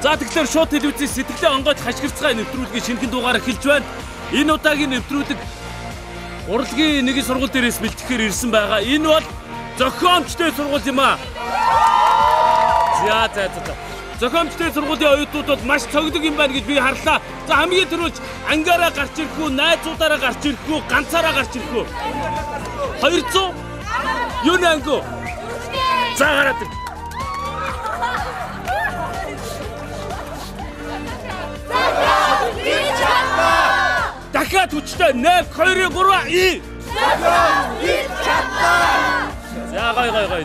За тэгэхээр шууд телевизээс сэтгэлээ онгойж хашгирцгаая нэвтрүүлгийн шинэхэн дугаараа эхэлж байна. Энэ удаагийн нэвтрүүлэг урлагийн нэгэн сургууль дээрээс бэлтгэхээр ирсэн байгаа. Энэ бол зохиомжтой сургууль юм аа. За. Зохиомжтой сургуулийн оюутнууд бол маш цогцлог юм байна гэж би харлаа. За хамгийн түрүүлж ангаараа гарч ирэх үү, найзуудаараа гарч ирэх үү, ганцаараа гарч ирэх үү? 200? Юу нангөө? За гараад ир. Дахиад хүчтэй 1 2 3 и. За гой.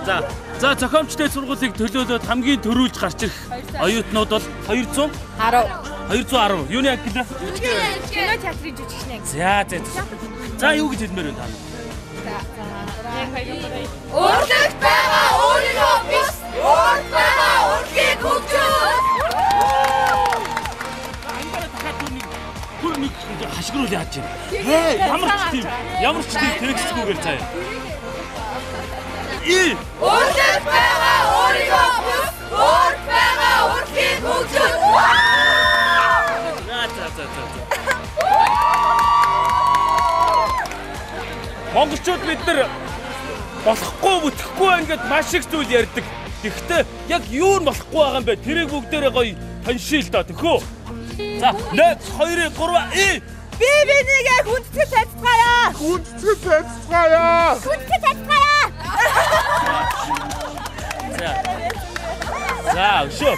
За зохиомжтой сургуулийг төлөөлөөд хамгийн төрүүлж гарч ирэх оюутнууд бол 210. 210. Юуны анги гэлээ? Кино театрын жүжигчнээ. За юу гэж хэлмээр байна та? Урлагт байгаа өөрийгөө биш, урд байгаа урлагийг хөгжүүл. Нэг хашгируул яаж чинь. Ямар ч тийм текстгүйгээр заяа. Урлагт байгаа өөрийгөө биш, урд байгаа урлагийг хөгжүүл. Монголчууд бид нар болохгүй бүтэхгүй байна гэдээ маш их зүйл ярьдаг. Гэхдээ яг юу нь болохгүй байгаа юм бэ? Тэрийг бүгдээрээ гоё таньшил та төхөө. За 1 2 3 и. Би нэгээ хүндэтгэл цацгаая. За өшөө.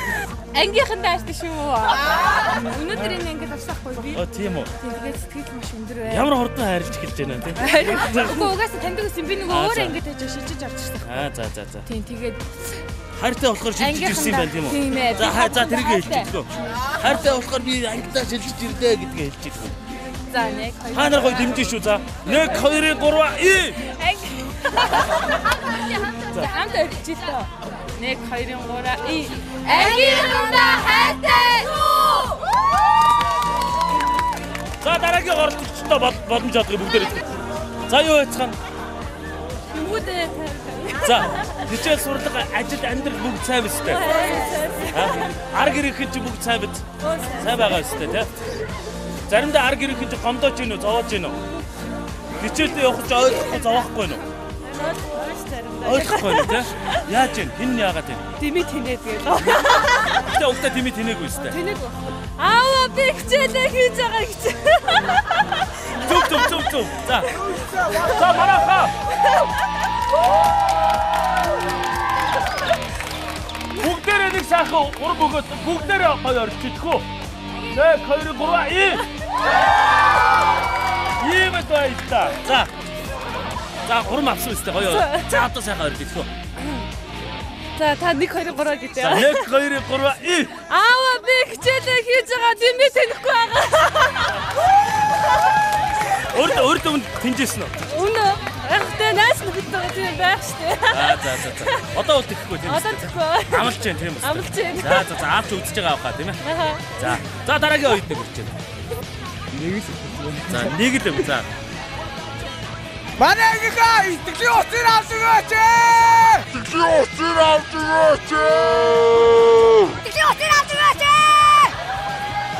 Ангийнхан даартай шүү. Өнөөдөр энэ ангид авсахгүй би. Тийм үү. Тэгээд сэтгэл маш өндөр байна. Ямар хурдан хайрлж эхэлж байна тийм. Үгүй угаасаа таньдаг гэсэн би нөгөө өөр ангид байж шижиж авч ирсэн. За. Тийм тэгээд хайртай болохоор шилжиж ирсэн юм байна тийм үү? Тийм ээ. За тэрийг хэлчихлээ. Хайртай болохоор би ангидаа шилжиж ирлээ гэдгээ хэлчихлээ. За 1 2. Та нар гоё дэмжиж шүү за. 1 2 3 и. За хамт өрчилөө. 1 2 3 и. Ангийнханда хайртай шүү. За дараагийн оролцогчдоо боломж олгоё бүгдээрээ. За юу яцхан? Бүгдээ. За хичээл сурлага ажил амьдрал бүгд сайн биз дээ. Ар гэрийнхэн ч бүгд сайн биз. Сайн байгаа биз дээ тий. Заримдаа ар гэрийнхэн ч гомдооч гинөө зовоож гинөө. Хичээлдээ явах ч ойлгохгүй зовоохгүй нөө. Ойлгохгүй тий. Яаж юм? Хин яагаад юм? Дими тэнээд гээд. Гэтэ угтаа дими тэнээгүй биз дээ. Тэнээгүй. Аа би хичээлээ хийж байгаа гэж. Зүг. За марахаа. Бүгдээрээ нэг сайхан уран бөгөөд бүгдээрээ гоё орчихдгөө. 1 2 3 и. Ийм байта. За урам авсан үстэй гоё. За одоо сайхан орчихдгөө. За та 1 2 3 гэж. За 1 2 3 и. Аа би хичээлээ хийж байгаа дими тэрэхгүй байгаа. Өөртөө тэнжсэн үү? Үнэ. Ахтай найс нөхөд байгаа тийм байх штэ. За. Одоо бол тэхгүй тийм. Одоо тэхгүй. Амлж जैन тийм үү? Амлж जैन. За авч үзэж байгаа авах тийм ээ. За дараагийн оюутныг хүрч байна. Нэг л за. Манай ангийнхаа итгэлийн утсыг авч өгөөч.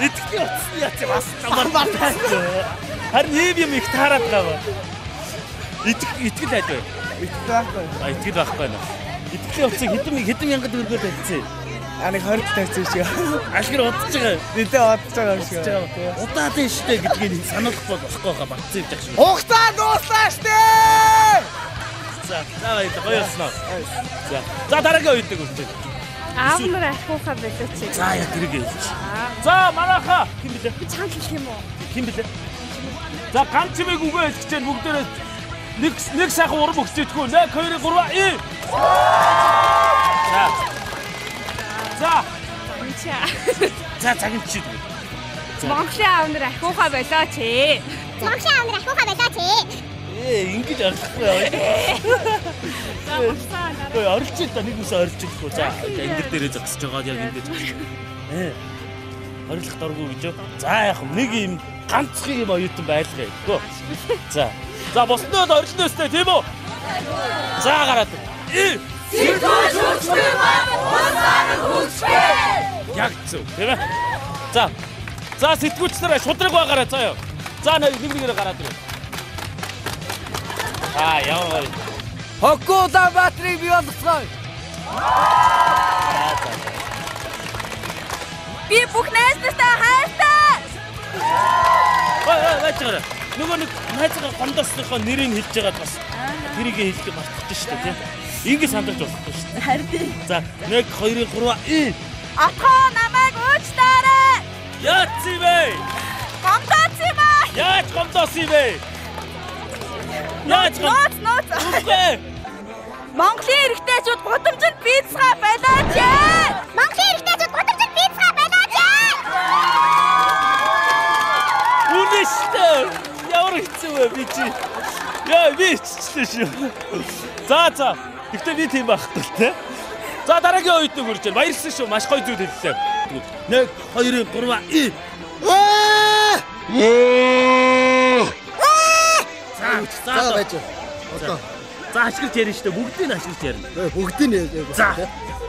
Итгэлийн утас яач бас амар байна. Харин ийм их таарат байгаа. Итгэл хайд бай. Итгэл байхгүй нэ. Итгэлийн утсыг хэдэн мянган төгрөгөөр тавьчихсан. Нэг 20 тавьчихсан шүү. Ашгир удаж байгаа. Нэлээ удаж байгаа юм шиг. Удаад нь штэ гэдгийг сануулах болохгүй байгаа багц юм жах шүү. Хугацаа дуслаа штэ. За гоёсноо. За дараагийн оюутныг хүрч байна. Аав нар ахихуухаа байлаач. За яа тэрийг хэлж. За манайхаа хэн блэ? Чанга хэлэх юм уу? Хэн блэ? За ганц чимээг үгээ хэлчихэж бүгдээрээ Нэг сайхан урам өгчээдгүй. 1 2 3 За. За цагийн чийдгүй. Монголын аавнаар ахиухаа болооч ээ. Ингэж орлохгүй яа. Ой оролцоо та нэг үсээ оролцохгүй. За эндэр дээрээ зогсож байгаа яг ингэж. Орилох дургүй гэж. За яг нэг юм ганцхан юм оюутан байлгаа гэхгүй. За босноо орилно өстэй тийм үү? За гараад. Сэтгүүл хүчтэй маань уусаар хүчтэй. Яг зөв тийм ээ. За сэтгүүлчнэрээ шудраг байгаарай заа ёо. За нэг-нэгээр гараад ирээ. Яа. Хоккуда батрыг бий болгоцгоо. Би бүх найзтайгаа хайртай. Ваач. Нөгөө нэг найзгаа гомдосныхоо нэрийг хэлж байгаад бас тэрийг хэлдэг мартчих шүү дээ тийм. Ингэ сандалж болохгүй шүү дээ. Харин. За 1 2 3 Атгаа намайг уучлаарай. Яац юм бэ? Гомдооц юм аа. Яаж гомдоос юм бэ? Яаж Нууц. Үгүй. Монголын эрэгтэйчүүд гудамжинд пиццаа байлаач. Үнэштэй. Ямар хэцүү вэ би чи? Яа би ч шүү. За. Гэхдээ би тийм байхгүй те. За дараагийн оюутныг хүрч байна. Баярлсан шүү. Маш гоё зүйл хэллээ. 1 2 3 За байж. Одоо. За ашиглаж ярина шүү дээ. Бүгдийг нь ашиглаж ярина.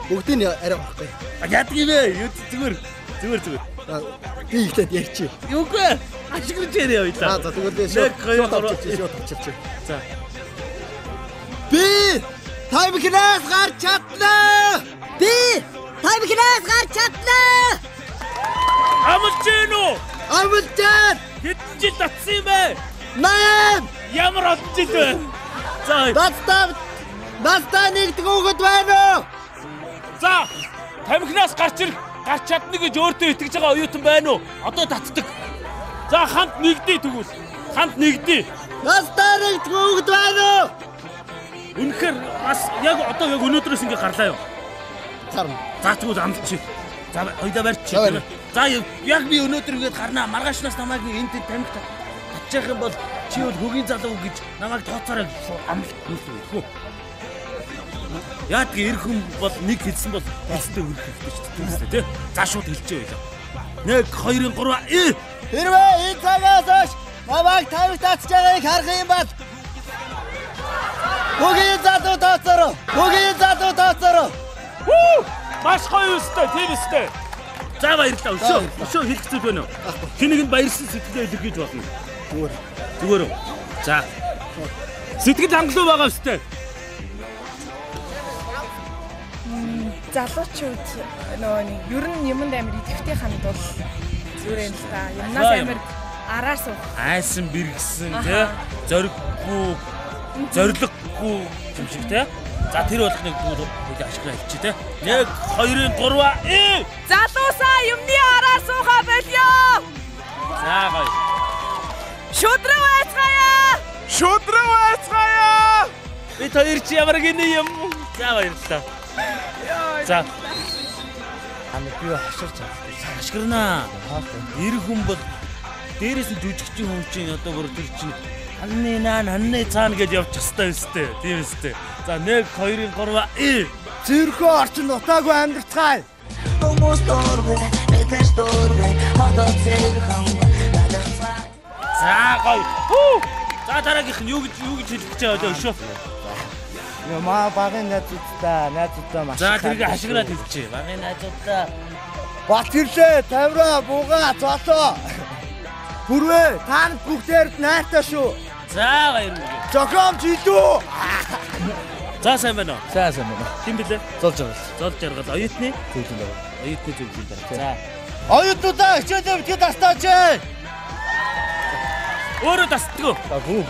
Бүгдийг нь арай байхгүй. Яадаг юм бэ? Зүгээр. Би ихтэй ярьчих. Юугүй. Ашиглаж яриа ойлаа. За тэгвэл шууд авчирч. За. Би таймхнаас гарч чадлаа. Амлжээ. Хэдэн жил татсан юм бэ? 8. Ямар олон жил вэ? За. Настаа нэгдэг өгöd байна уу? За. Тамхинаас гарч чадна гэж өөртөө итгэж байгаа оюутан байна уу? Одоо татдаг. За хамт нэгдээ тэгвэл. Настаа нэгдэг өгöd байна уу? Үнэхээр бас яг өнөөдрөөс ингэ гарлаа юу? Гарна. За тэгвэл амлчих. За хоёулаа барьчих. За яг би өнөөдөр ингэж гарнаа. Маргаашнаас намайг энд тамхи татчих юм бол чи бол хөгийн залуу гэж намайг тооцоорой амлах хэлсэн. Яадаг эр хүн бол нэг хэлсэн бол хэлсдээ хүрэх хэрэгтэй ч тийм үү? За шууд хэлчихээ байлаа. 1 2 3 Хэрвээ энэ цагаас хойш намайг тамхи татж байгааг харах юм бол хөгийн залуу тооцоорой. Маш гоё өстэй, тийм өстэй. За баярлалаа. Өшөө хэлэх зүйл байна уу? Хэнийг нь баярсан сэтгэлээ илэрхийлж болно. Зүгээр. За. Сэтгэл хангалуун байгаа өстэй. Залуучууд нөгөө нэг ер нь юмд амир идэвхтэй ханд бол зүгээр юм л та. Юмнаас амир араар суух. Айсан бэргсэн тий. Зориггүй юм шиг тий. За тэр болгоныг бүгд ашиглаж хэлчих тий. 1 2 3 Залуусаа юмны араар суухаа болё. За гоё. Шудраг байцгаая. Би хоёр чи ямар гинэ юм. За баярлалаа. За. Би хаширч байгаа. Ашигрнаа. Эр хүн бол дээрээс нь жүжигчин хүн чинь одоо бүр тэр чинь ханны цаана гэж явчих хэвээр өстэй. Тийм өстэй. За 1 2 3 Цэрхөө орчин нутаагүй амьдарцгаая. За гоё. За дараагийнх нь юу гэж хэлэх гэж байгаа одоо өшөө. Яма багын найзуудтай маш. За тэрийг ашиглаад хэлчихье. Багын найзуудтай. Бат ирлээ, тавраа, бууга, золоо. Бүрвээ, танд бүгдээрд найртай шүү. За баярлалаа. Жохом жилүү. За сайн байна уу? Сайн байна. Хин блэ? Золж байгаа. Оюутны Зүйлэн байгаа. оюутны зүйл байна. За. Оюутнуудаа хичээлээ битгий тастаач. Өөрөө тасдгүй. Гүү.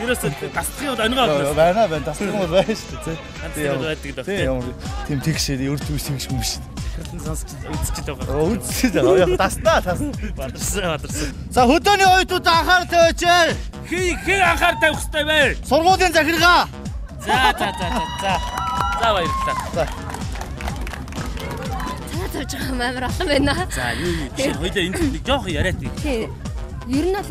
Ерөөсөө тасдгийн бол онигаа. Байна. Тасдгийн бол байна шүү дээ. Тасдгийн байдаг даа. Тийм тэгшээ өрд үс юм шиг юм биш. Хэрхэн сонсч үзчихэж байгаа. Үзчихэж байгаа. Яг тастаа. Бадарсан. За хөдөөний оюутнуудаа анхаарал тавьаач. Хий анхаар тавих хэрэгтэй бай. Сургуулийн захиргаа. За. За баярлалаа. За. Тавьж байгаа амар олон байна. За юу чинь хоёлаа энэ нэг жоох яриад тий. Тий. Ер нь бол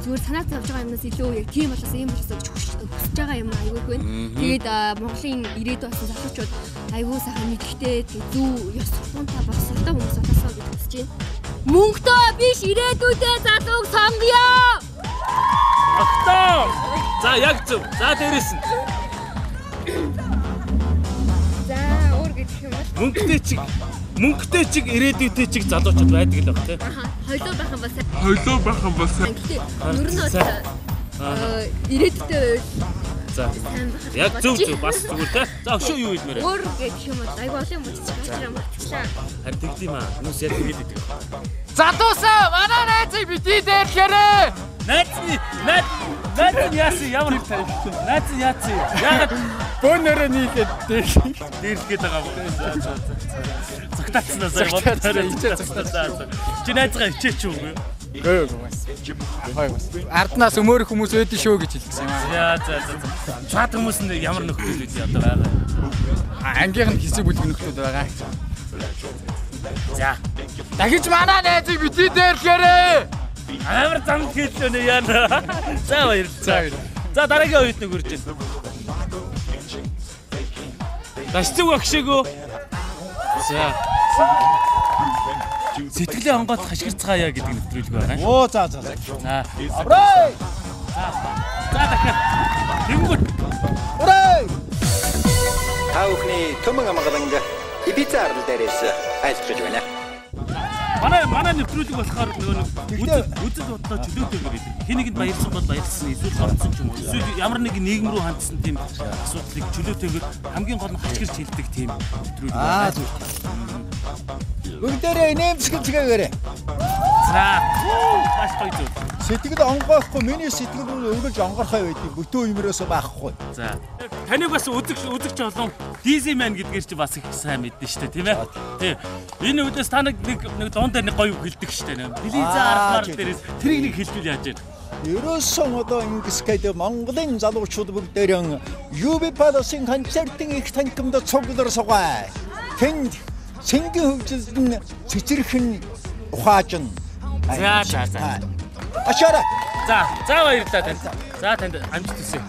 зүгээр санаа тавьж байгаа юмнаас илүү яг тийм болохоос ийм болохоос хүсэж байгаа юм айгүйх байна. Тэгээд Монголын ирээдүйн болсон залуучууд айгүй сайхан мэдхтэй зөв ёс суртахуунтай боловсролтой хүмүүс болосоо гэж хүсэж байна. Мөнгөтэй биш ирээдүйдээ залууг сонгоё. Автоо. За яг зөв. За дээрээс нь. За өөр гэж юм бол мөнгөтэй чиг ирээдүйтэй чиг залуучууд байдаг л баг тий. Хойлоо байх юм бол сайн. Гэхдээ ер нь ирээдүйтэй за яг зөв бас зүгээр тий. За өшөө юу хэлмээр. Өөр гэж юм бол айгүй олон юм үзчихсэн юм батчлаа. Харин тэгдэм аа. Хүмүүс яг хэлээд идэг. Задуусаа манай найзыг бити дээрхээрээ. Найз яасан ямар найз яасан. Яг Бөөнөрөө нийлээд дээрлэхэд байгаа юм. Цагтаацнаа сая бодлоо. Чи найзгаа хичээч үгүй. Арднаас өмөөрөх хүмүүс өөдөн шүү гэж хэлсэн юм аа. За. Чад хүмүүс нь ямар нөхдөд үү одоо байгаа. Ангийнх нь хэсэг бүлэг нөхдөд байгаа. За. Дахиж манай найзыг бити дээрхээрээ. Амар замд хэллээ яана. За баярлалаа. За дараагийн оюут нэг үрж байна. Дашцэг багшээгөө. За. Сэтгэлээ онгоод хашгирцгаая гэдэг нэвтрүүлэг байгаа. Оо за. За. Аврай! За дахиад. Тэнгүүт. Аврай! Та бүхний төмөн амгаланг Ибица арал дээрээс айлтгаж байна. Манай нэвтрүүлэг болохоор нөгөө үзэл бодлоо чөлөөтэйгээр идэв. Хэнийг нь баярлсан бол баярлсан, эсвэл гомцсон ч юм уу. Эсвэл ямар нэгэн нийгэм рүү хандсан тийм асуудлыг чөлөөтэйгээр хамгийн гол нь хачгирч хэлдэг тийм нэвтрүүлэг байна. Бүгдээрээ нэмсгэлцгээгээрэй. За. Маш гоё зүйл. Сэтгэл онгоохгүй миний сэтгэл рүү өргөж онгорхой байдгийг бүтэн юмрөөсөө байхгүй. За. Таныг бас үзэгч олон DC man гэдгээр чи бас их сайн мэднэ шүү дээ, тийм ээ? Тий. Энэ үдээс та нэг дуун дээр нэг гоё үг хэлдэг шүү дээ. Билиза арахмаар дээрээс тэрийг нэг хэлбэл яаж вэ? Ерөөсөн одоо ингэсгээд Монголын залуучууд бүгдээрээ UB Palace-ын концертын их танхимд цуглар сугай. Тэнд сэнгийн хөгжилд цэцэрхэн ухаажна. За. Ашаара. За баярлалаа танд. За танд амжилт хүсье.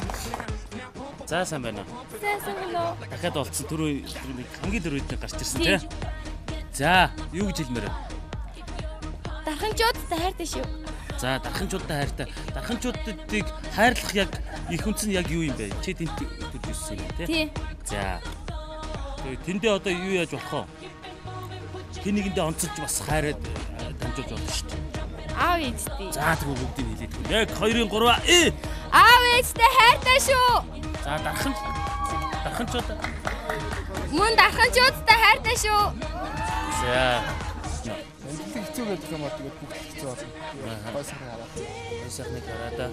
За сайн байна. Сайн болоо. Дахиад болцсон түрүү хамгийн дөрөвд гарч ирсэн тий. За юу гэж хэлмээр вэ? Дарханчуудтай хайртай шүү. За дарханчуудтай хайртай. Дарханчуудыг хайрлах яг их үнц нь яг юу юм бэ? Чи тэнд төрүүлсэн юм тий. За. Тэгээ тэндээ одоо юу яаж болох вэ? Хэнийг онцолж бас хайраад дамжуулж болно шүү дээ. Аав ээжтэй. За тэгвэл бүгдийг хэлээд гоо. Яг 2-3 Аав ээжтэй хайртай шүү. За дарханчууд. Мөн дарханчуудтай хайртай шүү. За. Хэцүү гэдэг юм аа тэгээд бүгд хэцүү байна. Хойсрын хараа. Хойсрын хараа.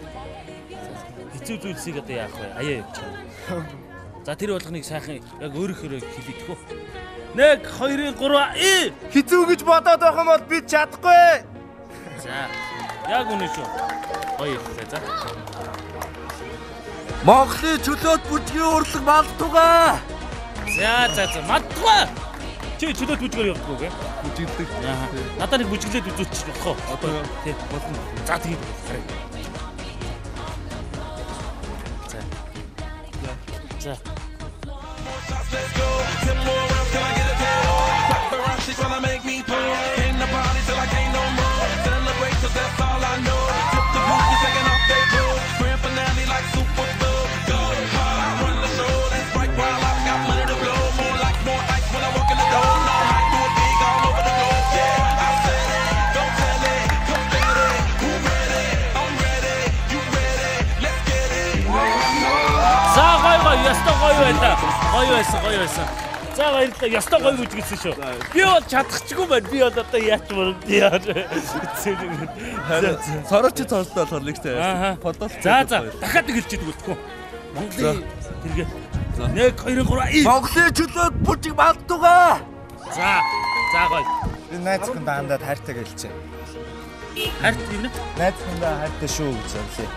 Хэцүү зүйлсийг одоо яах вэ? Аяа явчих. За тэр болгоныг сайхан яг өөрөөхөө хэлээдгөө. 1 2 3 Хэцүү гэж бодоод байгаа юм бол бид чадахгүй. За. Яг үнэ шүү. Гоё хэлээ за. Монголын чөлөөт бүжгийн урлаг малтугаа. За. Мадгүй. Чи чөлөөт бүжгээр явдаг уу? Бүжгэлдэг. Надад нэг бүжгэлээд үзүүлчих واخоо. Одоо тий болно. За тийм. За. Let's go. 10 more rounds till I get a tail. Paparazzi tryna make me pull. In the party till I can't no more. Celebrate 'cause that's all I know. Flip the booth, you're taking off their clothes. Grand finale like Super Bowl. Go hard, I run the show. Let's break while I got money to blow. More ice when I walk in the door. No hype, do it big all over the globe. Yeah, I said it, don't tell it. Come get it, who ready? I'm ready, you ready? Let's get it. За гоё ястаа гоё байлаа. Гоё байсан. За баярлалаа. Ястаа гоё гэж хэлсэн шүү. Би бол чадчихгүй байна. Би бол одоо яач мөр яа. Сорооч цоорлоо болохоор нэг тэ. За дахиад хэлж идэг үлдэхгүй. Монголын тэргээ. 1 2 3 Монголын чөлөөт бүжиг малтугаа. За гоё. Энэ найзхан даандаа хайртай гэлцээ. Харт юм. Найдахандаа хайртай шүү гэж зөвлөе.